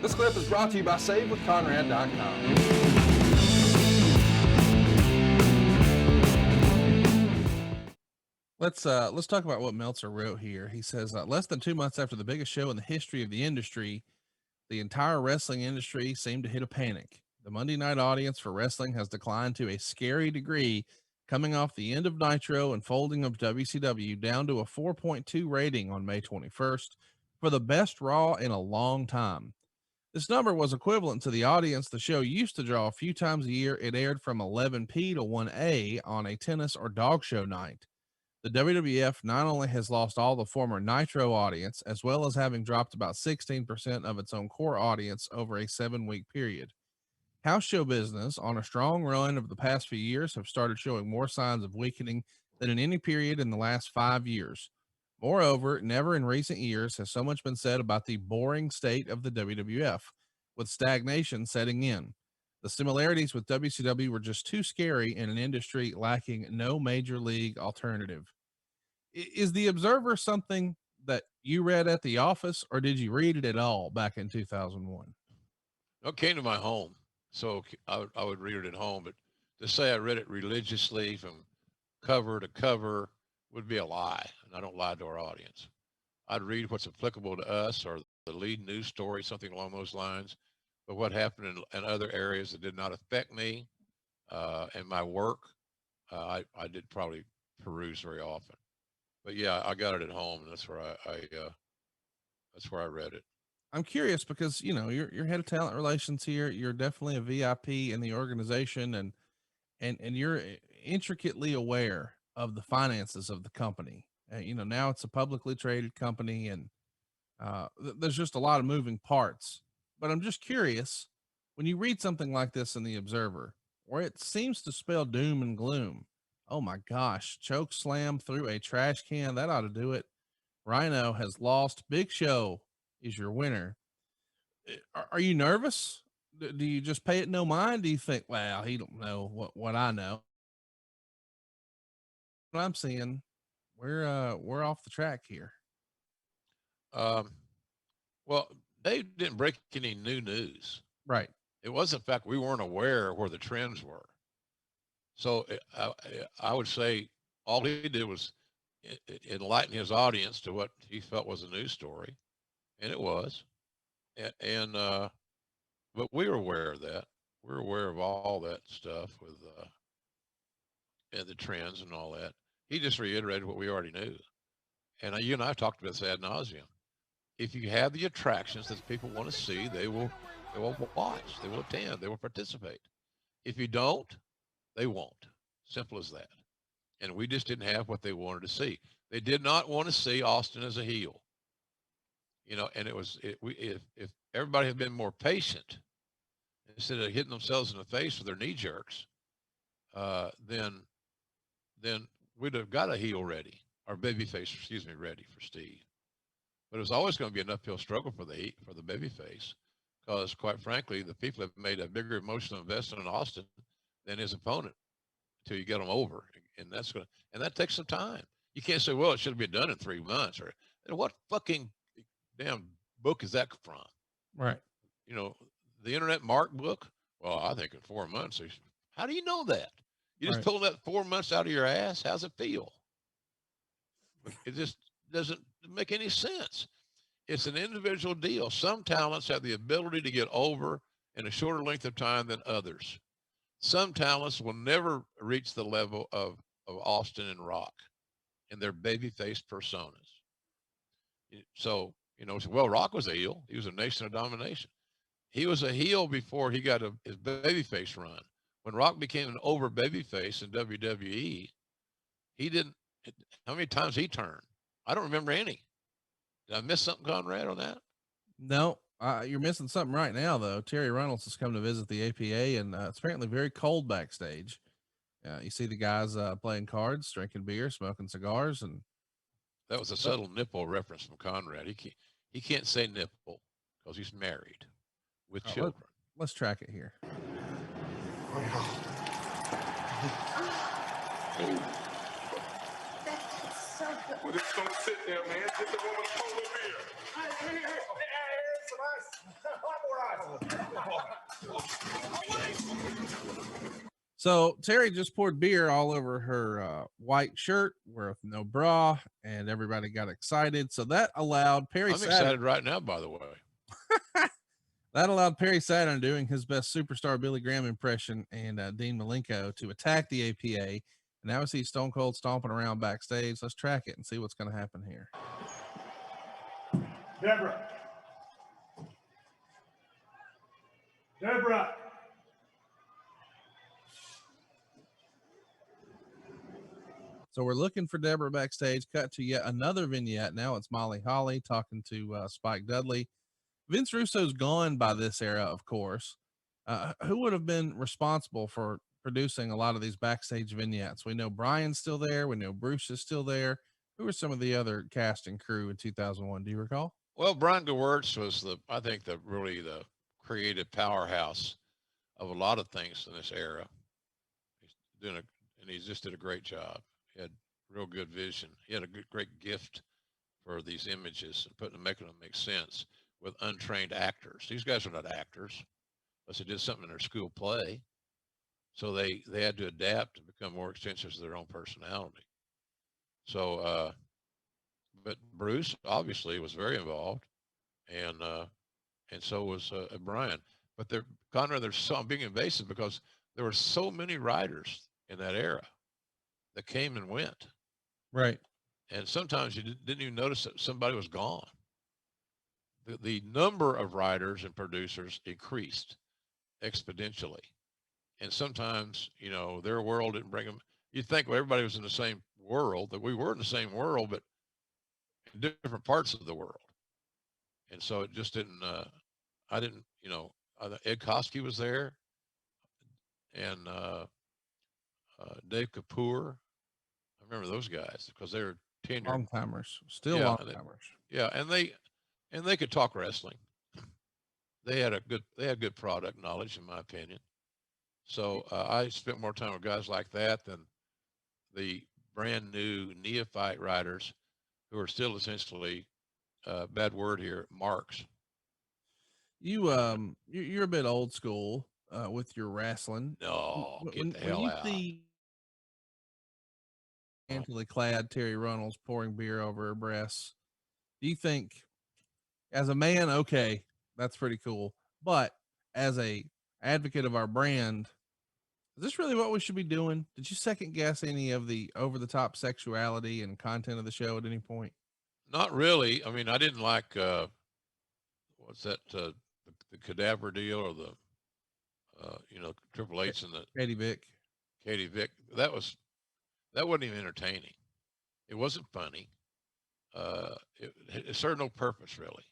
This clip is brought to you by SaveWithConrad.com. Let's talk about what Meltzer wrote here. He says, less than 2 months after the biggest show in the history of the industry, the entire wrestling industry seemed to hit a panic. The Monday night audience for wrestling has declined to a scary degree, coming off the end of Nitro and folding of WCW down to a 4.2 rating on May 21st for the best Raw in a long time. This number was equivalent to the audience the show used to draw a few times a year. It aired from 11p to 1a on a tennis or dog show night. The WWF not only has lost all the former Nitro audience, as well as having dropped about 16% of its own core audience over a 7-week period. House show business, on a strong run of the past few years, have started showing more signs of weakening than in any period in the last 5 years. Moreover, never in recent years has so much been said about the boring state of the WWF, with stagnation setting in. The similarities with WCW were just too scary in an industry lacking no major league alternative. Is the Observer something that you read at the office, or did you read it at all back in 2001? It came to my home, so I would read it at home. But to say I read it religiously from cover to cover would be a lie, and I don't lie to our audience. I'd read what's applicable to us or the lead news story, something along those lines. But what happened in other areas that did not affect me and my work, I did probably peruse very often. But yeah, I got it at home, and that's where that's where I read it. I'm curious because you're head of talent relations here. You're definitely a VIP in the organization, and you're intricately aware of the finances of the company. Now it's a publicly traded company, and there's just a lot of moving parts. But I'm just curious, when you read something like this in the Observer, where it seems to spell doom and gloom. Oh my gosh, choke slam through a trash can. That ought to do it. Rhino has lost. Big Show is your winner. Are you nervous? Do you just pay it no mind? Do you think, well, he don't know what I know? What I'm seeing, we're off the track here. Um, well, Dave didn't break any new news. Right. It wasn't the fact we weren't aware of where the trends were. So I would say all he did was enlighten his audience to what he felt was a news story, and it was. And but we were aware of that. We were aware of all that stuff with and the trends and all that. He just reiterated what we already knew. And you and I have talked about this ad nauseum. If you have the attractions that people want to see, they will watch, they will attend, they will participate. If you don't, they won't. Simple as that. And we just didn't have what they wanted to see. They did not want to see Austin as a heel. And if everybody had been more patient instead of hitting themselves in the face with their knee jerks, then we'd have got a heel ready, or baby face, ready for Steve. But it was always going to be an uphill struggle for the baby face, because quite frankly, the people have made a bigger emotional investment in Austin than his opponent until you get them over, and that takes some time. You can't say, well, it should have been done in 3 months, or what fucking damn book is that from? Right. The Internet Mark book. Well, I think in 4 months. How do you know that? You just pulling that 4 months out of your ass. How's it feel? It just doesn't make any sense. It's an individual deal. Some talents have the ability to get over in a shorter length of time than others. Some talents will never reach the level of Austin and Rock in their babyface personas. So, well, Rock was a heel. He was a Nation of Domination. He was a heel before he got his babyface run. When Rock became an over babyface in WWE, he didn't. How many times he turned? I don't remember any. Did I miss something, Conrad, on that? No, you're missing something right now, though. Terry Reynolds has come to visit the APA, and it's apparently very cold backstage. You see the guys playing cards, drinking beer, smoking cigars, and that was a subtle nipple reference from Conrad. He can't say nipple because he's married with children. Let's track it here. That's so good. Well, just don't sit there, man. Get the woman a polar beer. Hey, some ice. A lot more So Terry just poured beer all over her white shirt with no bra, and everybody got excited. So that allowed Perry I'm Saturn, excited right now, by the way. that allowed Perry Saturn, doing his best superstar Billy Graham impression, and Dean Malenko to attack the APA. And now we see Stone Cold stomping around backstage. Let's track it and see what's going to happen here. Deborah. Deborah. So we're looking for Deborah backstage. Cut to yet another vignette. Now it's Molly Holly talking to Spike Dudley. Vince Russo's gone by this era, of course. Who would have been responsible for producing a lot of these backstage vignettes? We know Brian's still there. We know Bruce is still there. Who are some of the other cast and crew in 2001? Do you recall? Well, Brian Gewirtz was I think the creative powerhouse of a lot of things in this era. And he just did a great job. He had real good vision. He had a great gift for these images and making them make sense with untrained actors. These guys are not actors, unless they did something in their school play. So they had to adapt and become more extensions of their own personality. So, but Bruce obviously was very involved, and so was Brian. But Conrad, I'm being invasive because there were so many writers in that era that came and went. Right. And sometimes you didn't even notice that somebody was gone. The number of writers and producers increased exponentially. And sometimes, their world didn't bring them. You'd think everybody was in the same world, that we were in the same world, but in different parts of the world. And so it just didn't, Ed Koskey was there, and Dave Kapoor. I remember those guys because they were tenured. Long timers, still long timers. Yeah, and they could talk wrestling. They had good product knowledge, in my opinion. So I spent more time with guys like that than the brand new neophyte writers who are still essentially, bad word here, marks. You're a bit old school with your wrestling. No, When hell you out. see scantily clad Terry Runnels pouring beer over her breasts, do you think, as a man, okay, that's pretty cool, but as a advocate of our brand, is this really what we should be doing? Did you second guess any of the over the top sexuality and content of the show at any point? Not really. I mean, I didn't like what's that? The cadaver deal, or the Triple H and the Katie Vick. That wasn't even entertaining. It wasn't funny. It served no purpose really.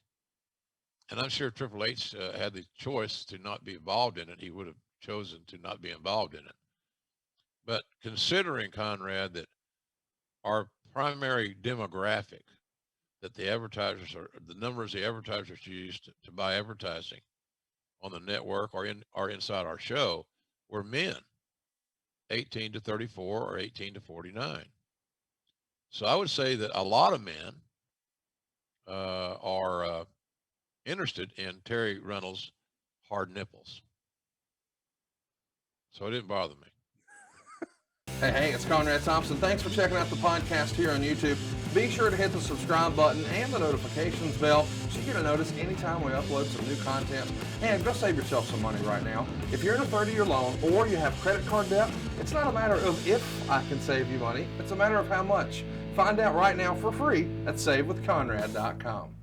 And I'm sure Triple H had the choice to not be involved in it. He would have chosen to not be involved in it. But considering, Conrad, that our primary demographic, that the numbers the advertisers used to buy advertising on the network or inside our show were men, 18 to 34 or 18 to 49. So I would say that a lot of men are interested in Terry Runnels' hard nipples. So it didn't bother me. Hey, it's Conrad Thompson. Thanks for checking out the podcast here on YouTube. Be sure to hit the subscribe button and the notifications bell so you get a notice anytime we upload some new content. And go save yourself some money right now. If you're in a 30-year loan or you have credit card debt, it's not a matter of if I can save you money. It's a matter of how much. Find out right now for free at SaveWithConrad.com.